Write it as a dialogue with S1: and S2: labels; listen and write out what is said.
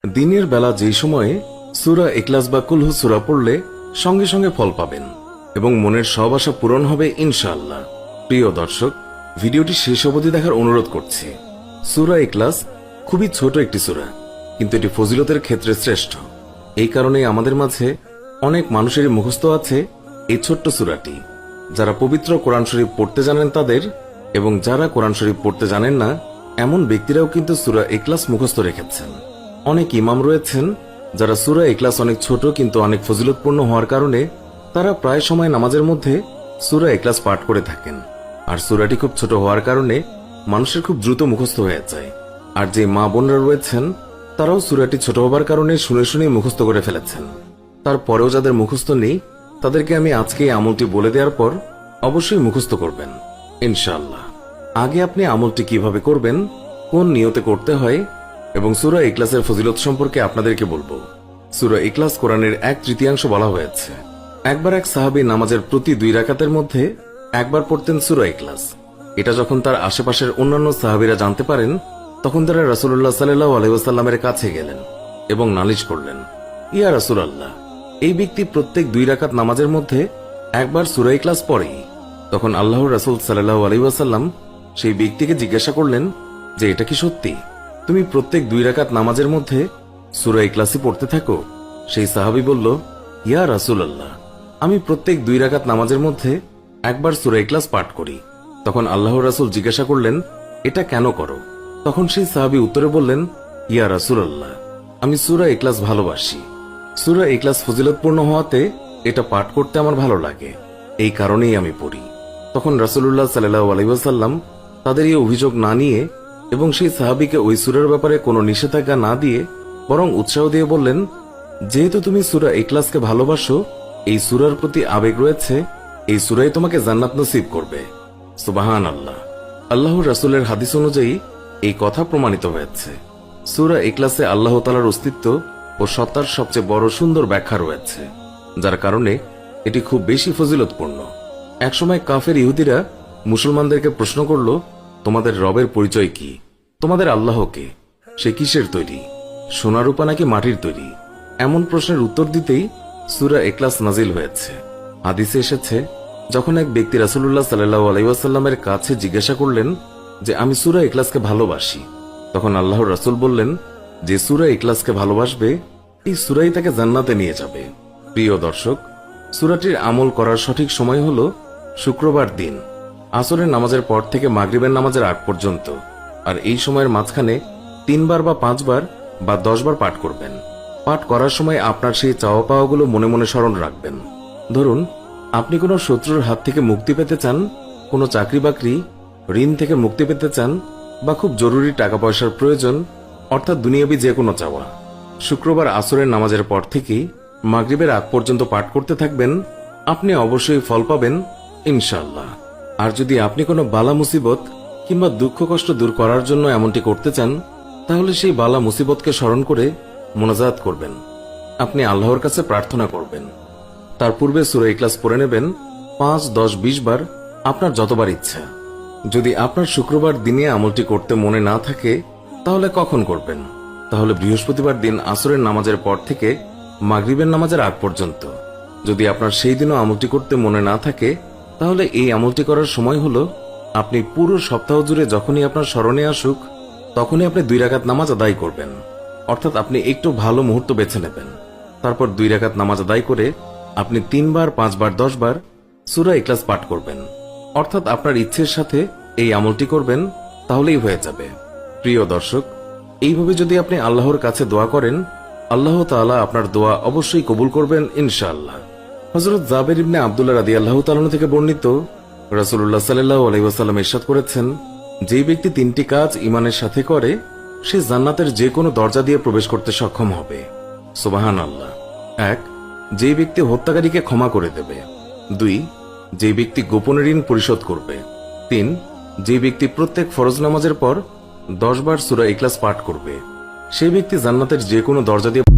S1: দিনের বেলা যেই সময়ে সূরা ইখলাস বা কুল হু সূরা পড়লে সঙ্গে সঙ্গে ফল পাবেন এবং মনের সব আশা পূরণ হবে ইনশাআল্লাহ। প্রিয় দর্শক, ভিডিওটি শেষ অবধি দেখার অনুরোধ করছি। সূরা ইখলাস খুবই ছোট একটি সূরা, কিন্তু এটি ফজিলতের ক্ষেত্রে শ্রেষ্ঠ। এই কারণেই আমাদের মাঝে অনেক মানুষেরই মুখস্থ আছে এই ছোট্ট সূরাটি। যারা পবিত্র কোরআন শরীফ পড়তে জানেন তাদের, এবং যারা কোরআন শরীফ পড়তে জানেন না এমন ব্যক্তিরাও কিন্তু সূরা ইখলাস মুখস্থ রেখেছেন। অনেক ইমাম রয়েছেন যারা সূরা ইখলাস অনেক ছোট কিন্তু অনেক ফজিলতপূর্ণ হওয়ার কারণে তারা প্রায় সময় নামাজের মধ্যে সূরা ইখলাস পাঠ করে থাকেন। আর সূরাটি খুব ছোট হওয়ার কারণে মানুষের খুব দ্রুত মুখস্থ হয়ে যায়। আর যে মা বোনরা রয়েছেন তারাও সূরাটি ছোট হবার কারণে শুনে শুনে মুখস্থ করে ফেলেছেন। তারপরেও যাদের মুখস্থ নেই তাদেরকে আমি আজকে এই আমলটি বলে দেওয়ার পর অবশ্যই মুখস্থ করবেন ইনশাআল্লাহ। আগে আপনি আমলটি কিভাবে করবেন, কোন নিয়তে করতে হয় এবং সূরা ইখলাসের ফজিলত সম্পর্কে আপনাদেরকে বলবো। সূরা ইখলাস কোরআনের 1/3 বলা হয়েছে। একবার এক সাহাবী নামাজের প্রতি 2 রাকাতের মধ্যে একবার পড়তেন সূরা ইখলাস। এটা যখন তার আশেপাশের অন্যান্য সাহাবীরা জানতে পারেন তখন তারা রাসূলুল্লাহ সাল্লাল্লাহু আলাইহি ওয়াসাল্লামের কাছে গেলেন এবং নালিশ করলেন, ইয়া রাসূলুল্লাহ, এই ব্যক্তি প্রত্যেক 2 রাকাত নামাজের মধ্যে একবার সূরা ইখলাস পড়েই। তখন আল্লাহর রাসূল সাল্লাল্লাহু আলাইহি ওয়াসাল্লাম সেই ব্যক্তিকে জিজ্ঞাসা করলেন যে এটা কি সত্যি তুমি প্রত্যেক 2 রাকাত নামাজের মধ্যে সূরা ইখলাসই পড়তে থাকো? সেই সাহাবী বলল, ইয়া রাসূলুল্লাহ, আমি প্রত্যেক 2 রাকাত নামাজের মধ্যে একবার সূরা ইখলাস পাঠ করি। তখন আল্লাহর রাসূল জিজ্ঞাসা করলেন, এটা কেন করো? তখন সেই সাহাবী উত্তরে বললেন, ইয়া রাসূলুল্লাহ, আমি সূরা ইখলাস ভালোবাসি। সূরা ইখলাস ফজিলতপূর্ণ হওয়াতে এটা পাঠ করতে আমার ভালো লাগে, এই কারণেই আমি পড়ি। তখন রাসূলুল্লাহ সাল্লাল্লাহু আলাইহি ওয়াসাল্লাম তাদের এই অভিযোগ না নিয়ে এবং সেই সাহাবীকে ওই সূরার ব্যাপারে কোনো নিষেধাজ্ঞা না দিয়ে বরং উৎসাহ দিয়ে বললেন, যেহেতু তুমি সূরা ইখলাসকে ভালোবাসো, এই সূরার প্রতি আবেগ রয়েছে, এই সূরাই তোমাকে জান্নাত নসিব করবে। সুবহানাল্লাহ। আল্লাহর রাসূলের হাদিস অনুযায়ী এই কথা প্রমাণিত হয়েছে। সূরা ইখলাসে আল্লাহ তাআলার অস্তিত্ব ও সত্তার সবচেয়ে বড় সুন্দর ব্যাখ্যা রয়েছে, যার কারণে এটি খুব বেশি ফজিলতপূর্ণ। একসময় কাফের ইহুদিরা মুসলমানদেরকে প্রশ্ন করল, তোমাদের রবের পরিচয় কি? তোমাদের আল্লাহকে সে কিসের তৈরি, সোনা রূপা নাকি মাটির তৈরি? এমন প্রশ্নের উত্তর দিতেই সূরা ইখলাস নাজিল হয়েছে। হাদিসে এসেছে, যখন এক ব্যক্তি রাসূলুল্লাহ সাল্লাল্লাহু আলাইহি ওয়াসাল্লামের কাছে জিজ্ঞাসা করলেন যে আমি সূরা ইখলাসকে ভালোবাসি, তখন আল্লাহর রাসূল বললেন, যে সূরা ইখলাসকে ভালোবাসবে এই সূরাই তাকে জান্নাতে নিয়ে যাবে। প্রিয় দর্শক, সূরাটির আমল করার সঠিক সময় হল শুক্রবার দিন আসরের নামাজের পর থেকে মাগরিবের নামাজের আগ পর্যন্ত। আর এই সময়ের মাঝখানে 3 বার বা 5 বার বা 10 বার পাঠ করবেন। পাঠ করার সময় আপনার সেই চাওয়া পাওয়াগুলো মনে মনে স্মরণ রাখবেন। ধরুন আপনি কোনো শত্রুর হাত থেকে মুক্তি পেতে চান, কোনো চাকরি বাকরি, ঋণ থেকে মুক্তি পেতে চান, বা খুব জরুরি টাকা পয়সার প্রয়োজন, অর্থাৎ দুনিয়াবি যে কোনো চাওয়া। শুক্রবার আসরের নামাজের পর থেকেই মাগরিবের আগ পর্যন্ত পাঠ করতে থাকবেন, আপনি অবশ্যই ফল পাবেন ইনশাআল্লাহ। আর যদি আপনি কোনো বালা মুসিবত কিংবা দুঃখ কষ্ট দূর করার জন্য এমনটি করতে চান, তাহলে সেই বালা মুসিবতকে স্মরণ করে মোনাজাত করবেন, আপনি আল্লাহর কাছে প্রার্থনা করবেন। তার পূর্বে সূরা ইখলাস পড়ে নেবেন 5, 10, 20 বার, আপনার যতবার ইচ্ছা। যদি আপনার শুক্রবার দিনে আমলটি করতে মনে না থাকে তাহলে কখন করবেন? তাহলে বৃহস্পতিবার দিন আসরের নামাজের পর থেকে মাগরিবের নামাজের আগ পর্যন্ত। যদি আপনার সেই দিনও আমলটি করতে মনে না থাকে তাহলে এই আমলটি করার সময় হলো আপনি পুরো সপ্তাহ জুড়ে যখনই আপনার স্মরণে আসুক তখনই আপনি 2 রাকাত নামাজ আদায় করবেন। অর্থাৎ আপনি একটু ভালো মুহূর্ত বেছে নেবেন, তারপর 2 রাকাত নামাজ আদায় করে আপনি 3 বার, 5 বার, 10 বার সূরা ইখলাস পাঠ করবেন। অর্থাৎ আপনার ইচ্ছের সাথে এই আমলটি করবেন, তাহলেই হয়ে যাবে। প্রিয় দর্শক, এইভাবে যদি আপনি আল্লাহর কাছে দোয়া করেন, আল্লাহ তাআলা আপনার দোয়া অবশ্যই কবুল করবেন ইনশাআল্লাহ। হযরত জাবের ইবনে আব্দুল্লাহ রাদিয়াল্লাহু তাআলা থেকে বর্ণিত, রাসূলুল্লাহ সাল্লাল্লাহু আলাইহি ওয়াসাল্লাম ইরশাদ করেছেন, যে ব্যক্তি 3টি কাজ ঈমানের সাথে করে সে জান্নাতের যে কোনো দরজা দিয়ে প্রবেশ করতে সক্ষম হবে। সুবহানাল্লাহ। 1. যে ব্যক্তি হত্যাকারীকে ক্ষমা করে দেবে। 2. যে ব্যক্তি গোপনে ঋণ পরিশোধ করবে। 3. যে ব্যক্তি প্রত্যেক ফরজ নামাজের পর 10 বার সূরা ইখলাস পাঠ করবে, সেই ব্যক্তি জান্নাতের যে কোনো দরজা দিয়ে